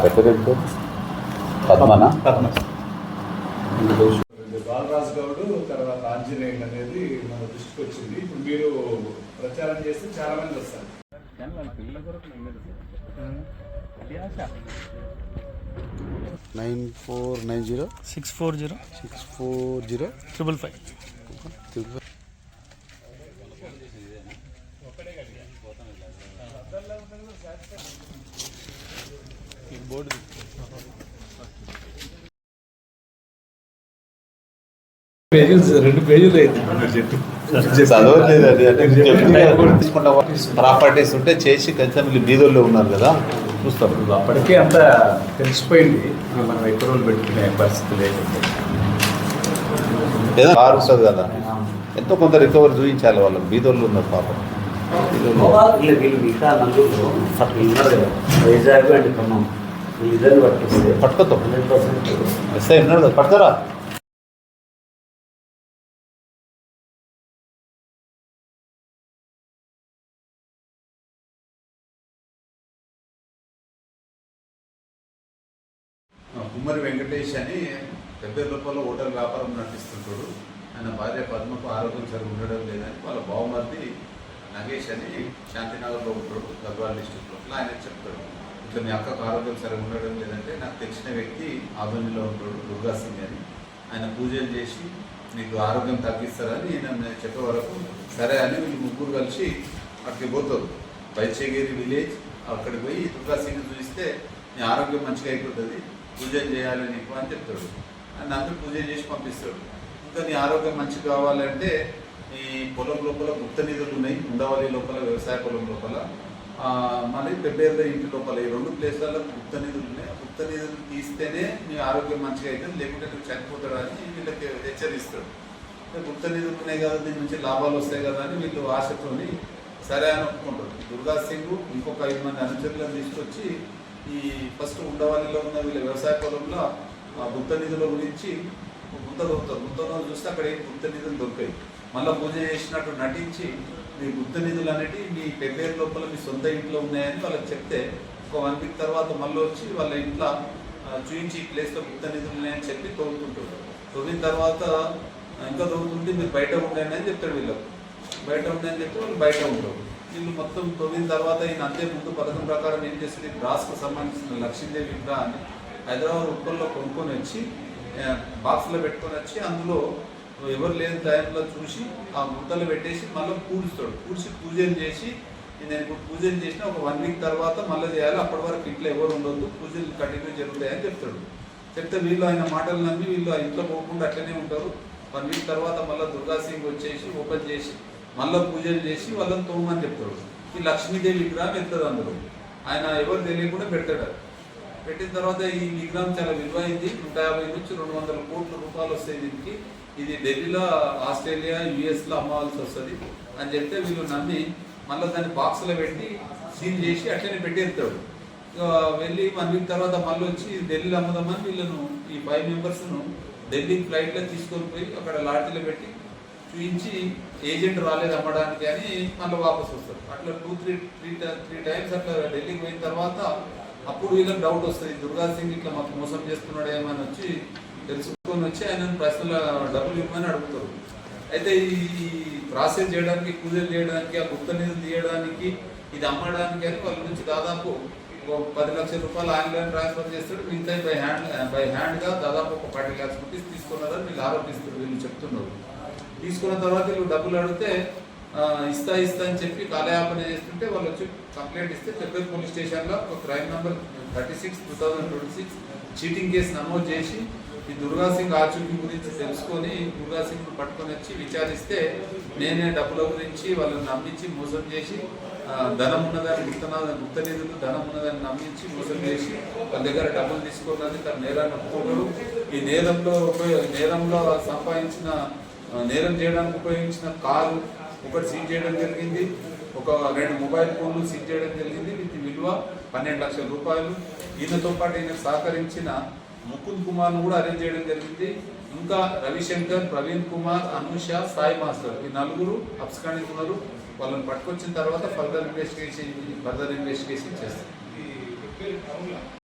ఎక్కడ పద్మనా బాలరాజు గౌడ్ తర్వాత ఆంజనేయులు అనేది మన దృష్టికి వచ్చింది. ఇప్పుడు మీరు ప్రచారం చేస్తే చాలా మంది వస్తారు. 9490 640 640 555. బోర్డు రెండు పేజీలు ప్రాపర్టీస్ ఉంటే చేసి కొంచెం బీదోళ్ళు ఉన్నారు కదా చూస్తాం. అప్పటికే అంతా తెలిసిపోయింది, మనం ఎక్కువ రోజులు పెట్టుకునే పరిస్థితి లేకుండా కారు ఉంటుంది కదా, ఎంతో కొంత రికవరీ చూపించాలి వాళ్ళకి. బీదోళ్ళు ఉన్నారు పాపం. వైజాగ్ అండ్ ఖమ్మం ఇద్దరు పట్టుకొస్తే పట్టుకోతాం. ఎస్ఐ ఉన్నాడు కదా, పట్టుకోరా. కుమ్మరి వెంకటేష్ అని పెద్ద లోపల హోటల్ వ్యాపారం నడిపిస్తుంటాడు. ఆయన భార్య పద్మకు ఆరోగ్యం సరిగ్గా ఉండడం లేదని వాళ్ళ బావమర్ది నగేష్ అని శాంతినగర్లో ఉంటాడు, గద్వాల్ డిస్టిక్లో. ఆయన చెప్తాడు, ఇట్లా మీ అక్కకు ఆరోగ్యం సరిగ్గా ఉండడం లేదంటే నాకు తెలిసిన వ్యక్తి ఆదోనిలో ఉంటాడు దుర్గా సింగ్ అని, ఆయన పూజలు చేసి నీకు ఆరోగ్యం తగ్గిస్తారని నేను చెప్పే వరకు సరే అని వీళ్ళు ముగ్గురు కలిసి అక్కడికి పోతారు. బైచేగిరి విలేజ్ అక్కడికి పోయి దుర్గా సింగ్ చూస్తే నీ ఆరోగ్యం మంచిగా అయిపోతుంది, పూజలు చేయాలి నీకు అని చెప్తాడు. అని అందరూ పూజ చేసి పంపిస్తాడు. ఇంకా నీ ఆరోగ్యం మంచిగా కావాలంటే ఈ పొలం లోపల గుప్త నిధులు ఉన్నాయి, ఉండవల్లి లోపల వ్యవసాయ పొలం లోపల, మళ్ళీ పెబ్బేర్ల ఇంటి లోపల, ఈ రెండు ప్లేస్లలో గుప్త నిధులు ఉన్నాయి. గుప్త నిధులు తీస్తేనే నీ ఆరోగ్యం మంచిగా అవుతుంది, లేకుంటే నువ్వు చనిపోతాడు అని వీళ్ళకి హెచ్చరిస్తాడు. గుప్త నిధులు ఉన్నాయి కదా, దీని నుంచి లాభాలు వస్తాయి కదా అని వీళ్ళు ఆశతోని సరే అని ఒప్పుకుంటారు. దుర్గా సింగ్ ఇంకొక 5 మంది అనుచరులను తీసుకొచ్చి ఈ ఫస్ట్ ఉండవల్లిలో ఉన్న వీళ్ళ వ్యవసాయ పొలంలో గుప్త నిధుల గురించి గుంత దొరుకుతారు. గుంతలో చూస్తే అక్కడ ఏం గుప్త నిధులు దొరికాయి. మళ్ళీ పూజ చేసినట్టు నటించి మీ గుప్త నిధులు అనేవి మీ పెళ్ళేరు లోపల మీ సొంత ఇంట్లో ఉన్నాయని వాళ్ళకి చెప్తే ఒక 1 వీక్ తర్వాత మళ్ళీ వచ్చి వాళ్ళ ఇంట్లో చూపించి ఈ ప్లేస్లో గుప్త నిధులు ఉన్నాయని చెప్పి తవ్వుతుంటారు. తవ్విన తర్వాత ఇంకా తవ్వుతుంటే మీరు బయట ఉండండి అని చెప్తాడు. వీళ్ళకు బయట ఉండని చెప్పి వాళ్ళు బయట ఉంటారు. వీళ్ళు మొత్తం తవ్విన తర్వాత ఈయన అంతే ముందు పథకం ప్రకారం ఏం చేస్తుంది, బ్రాస్కు సంబంధించిన లక్ష్మీదేవి విగ్రహాన్ని హైదరాబాద్ ఉప్పల్లో కొనుక్కొని వచ్చి బాక్స్లో పెట్టుకొని వచ్చి అందులో ఎవరు లేని టైంలో చూసి ఆ గుంతలు పెట్టేసి మళ్ళీ పూడుస్తాడు. పూడ్చి పూజలు చేసి నేను ఇప్పుడు పూజలు చేసిన ఒక 1 వీక్ తర్వాత మళ్ళీ చేయాలి, అప్పటి వరకు ఇంట్లో ఎవరు ఉండొద్దు, పూజలు కంటిన్యూ జరుగుతాయని చెప్తాడు. చెప్తే వీళ్ళు ఆయన మాటలు నమ్మి వీళ్ళు ఆ ఇంట్లో పోకుండా అట్లనే ఉంటారు. 1 వీక్ తర్వాత మళ్ళీ దుర్గా సింగ్ వచ్చేసి ఓపెన్ చేసి మళ్ళీ పూజలు చేసి వాళ్ళని తోమని చెప్తాడు. ఈ లక్ష్మీదేవి విగ్రహం పెడతాడు. అందులో ఆయన ఎవరు తెలియకుండా పెడతాడు. పెట్టిన తర్వాత ఈ విగ్రహం చాలా విలువైంది, 150 నుంచి 200 కోట్ల రూపాయలు వస్తాయి దీనికి, ఇది ఢిల్లీలో, ఆస్ట్రేలియా, యుఎస్లో అమ్మవలసి వస్తుంది అని చెప్తే వీళ్ళు నమ్మి మళ్ళీ దాన్ని బాక్స్లో పెట్టి సీల్ చేసి అట్లనే పెట్టేస్తాడు. వెళ్ళి 1 వీక్ తర్వాత మళ్ళీ వచ్చి ఢిల్లీలో అమ్ముదామని వీళ్ళను ఈ 5 మెంబర్స్ను ఢిల్లీ ఫ్లైట్లో తీసుకొని పోయి అక్కడ లాడ్జీలో పెట్టి చూపించి ఏజెంట్ రాలేదు అమ్మడానికి అని మళ్ళీ వాపసు వస్తారు. అట్లా 2-3 టైమ్స్ అట్లా ఢిల్లీకి పోయిన తర్వాత అప్పుడు వీళ్ళకి డౌట్ వస్తుంది, దుర్గా సింగ్ ఇట్లా మాకు మోసం చేస్తున్నాడు ఏమని వచ్చి తెలుసుకొని వచ్చి ఆయన ప్రశ్నల డబ్బులు ఇవ్వమని అడుగుతారు. అయితే ఈ ప్రాసెస్ చేయడానికి, పూజలు చేయడానికి, ఆ గుప్త నిధులు తీయడానికి, ఇది అమ్మడానికి అని వాళ్ళ నుంచి దాదాపు 10 లక్షల రూపాయలు ఆన్లైన్ ట్రాన్స్ఫర్ చేస్తాడు. మిగతా బై హ్యాండ్గా దాదాపు ఒక 40 lakhs రూపీస్ తీసుకున్నారని వీళ్ళు ఆరోపిస్తారు. వీళ్ళు చెప్తున్నారు. తీసుకున్న తర్వాత వీళ్ళు డబ్బులు అడిగితే ఇస్తా అని చెప్పి కాలయాపన చేస్తుంటే వాళ్ళు వచ్చి కంప్లైంట్ ఇస్తే పెబ్బేరు పోలీస్ స్టేషన్లో ఒక క్రైమ్ నెంబర్ 36/2026 చీటింగ్ కేసు నమోదు చేసి ఈ దుర్గా సింగ్ ఆచూకీ గురించి తెలుసుకొని దుర్గా సింగ్ను పట్టుకొని వచ్చి విచారిస్తే నేనే డబ్బుల గురించి వాళ్ళని నమ్మించి మోసం చేసి ధనం ఉన్నదాన్ని గుప్త నిధులు ధనం ఉన్నదాన్ని నమ్మించి మోసం చేసి వాళ్ళ దగ్గర డబ్బులు తీసుకున్నది తన నేరాన్ని ఒప్పుకోడు. ఈ నేరంలో సంపాదించిన నేరం చేయడానికి ఉపయోగించిన కారు ఒకటి సీజ్ చేయడం జరిగింది, ఒక 2 మొబైల్ ఫోన్లు సీజ్ చేయడం జరిగింది. వీటి విలువ 12 లక్షల రూపాయలు. ఈయనతో పాటు ఈయన సహకరించిన ముకుంద్ కుమార్ను కూడా అరేంజ్ చేయడం జరిగింది. ఇంకా రవిశంకర్, ప్రవీణ్ కుమార్, అనుష, సాయి మాస్టర్ ఈ 4 అబ్స్కాండింగ్ ఉన్నారు. వాళ్ళని పట్టుకొచ్చిన తర్వాత ఫర్దర్ ఇన్వెస్టిగేషన్ చేస్తారు.